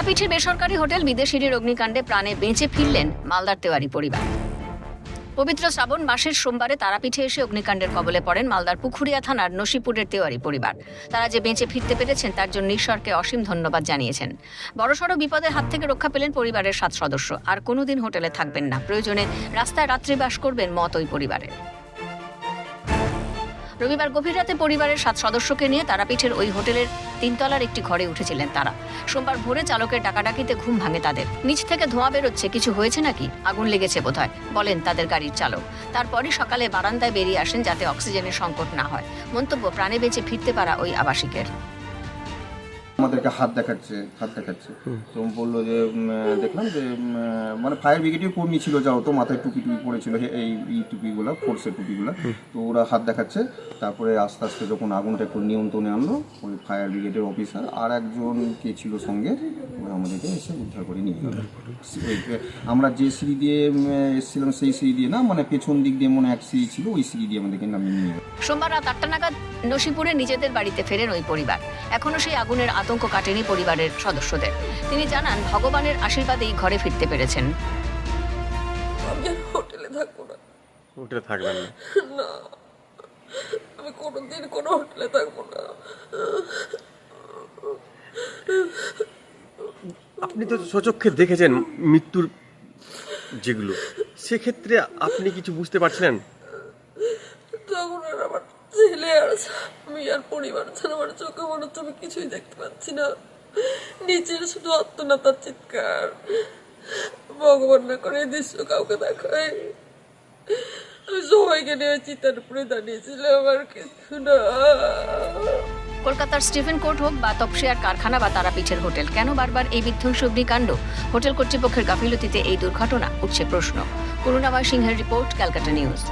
তারাপীঠের বেসরকারি হোটেল বিদেশিনীর অগ্নিকাণ্ডে প্রাণে বেঁচে ফিরলেন মালদার তেওয়ারি পরিবার। পবিত্র শ্রাবণ মাসের সোমবারে তারাপীঠে এসে অগ্নিকাণ্ডের কবলে পড়েন মালদার পুখুরিয়া থানার নসিপুরের তেওয়ারি পরিবার। তারা যে বেঁচে ফিরতে পেরেছেন তার জন্য ঈশ্বরকে অসীম ধন্যবাদ জানিয়েছেন। বড়সড় বিপদের হাত থেকে রক্ষা পেলেন পরিবারের 7 সদস্য। আর কোনোদিন হোটেলে থাকবেন না, প্রয়োজনে রাস্তায় রাত্রিবাস করবেন মত ওই পরিবারের। রবিবার গভীর রাতে পরিবারের 7 সদস্যকে নিয়ে তারাপীঠের ওই হোটেলের 3 তলার একটি ঘরে উঠেছিলেন তারা। সোমবার ভোরে চালকের ডাকাডাকিতে ঘুম ভাঙে তাদের। নিচ থেকে ধোঁয়া বেরোচ্ছে, কিছু হয়েছে নাকি, আগুন লেগেছে বোধহয়, বলেন তাদের গাড়ির চালক। তারপরই সকালে বারান্দায় বেরিয়ে আসেন যাতে অক্সিজেনের সংকট না হয়। মন্তব্য, প্রাণে বেঁচে ফিরতে পারা ওই আবাসিকের। আমাদেরকে হাত দেখাচ্ছে তো বললো যে দেখলাম যে মানে ফায়ার ব্রিগেডের কর্মী ছিল, যাও তো মাথায় টুপি পড়েছিল, এই টুপিগুলো, ফোর্সের টুপিগুলো, তো ওরা হাত দেখাচ্ছে। তারপরে আস্তে আস্তে যখন আগুনটা একটু নিয়ন্ত্রণে আনলো ওই ফায়ার ব্রিগেডের অফিসার আর একজন কে ছিল সঙ্গে, ওরা আমাদেরকে এসে উদ্ধার করে নিয়ে গেল। আমরা যে সিঁড়ি দিয়ে এসেছিলাম সেই সিঁড়ি দিয়ে না, মানে পেছন দিক দিয়ে মনে এক সিঁড়ি ছিল, ওই সিঁড়ি দিয়ে আমাদেরকে নামিয়ে নিয়ে গেল। সোমবার রাত 8টা নাগাদ নসিপুরে নিজেদের বাড়িতে ফেরেন ওই পরিবার। এখনো সেই আগুনের আতঙ্ক কাটেনি পরিবারের সদস্যদের। তিনি জানান, ভগবানের আশীর্বাদেই ঘরে ফিরতে পেরেছেন। আমি আর হোটেলে থাকবো না। হোটেলে থাকবেন না? না, আমি কোনোদিন কোনো হোটেলে থাকবো না। আপনি তো স্বচক্ষে দেখেছেন মৃত্যুর যেগুলো, সেক্ষেত্রে আপনি কিছু বুঝতে পারছিলেন? তখন আর আমার ছেলে আর আমি আর পরিবার ছাড়া আমার চোখে মনে হচ্ছে আমি কিছুই দেখতে পাচ্ছি না। নিচের শুধু আত্মনাতার চিৎকার। ভগবান না করে এই দৃশ্য কাউকে দেখায়। আমি সবাইকে নিয়ে চিতার উপরে দাঁড়িয়েছিলাম, আর কিছু না। কলকাতার স্টিফেন কোর্ট হোক বা তপসিয়ার কারখানা বা তারাপীঠের হোটেল, কেন বারবার এই বিধ্বংসী অগ্নিকাণ্ড? হোটেল কর্তৃপক্ষের গাফিলতিতে এই দুর্ঘটনা, উঠছে প্রশ্ন। করুণাময় সিংহের রিপোর্ট, ক্যালকাটা নিউজ।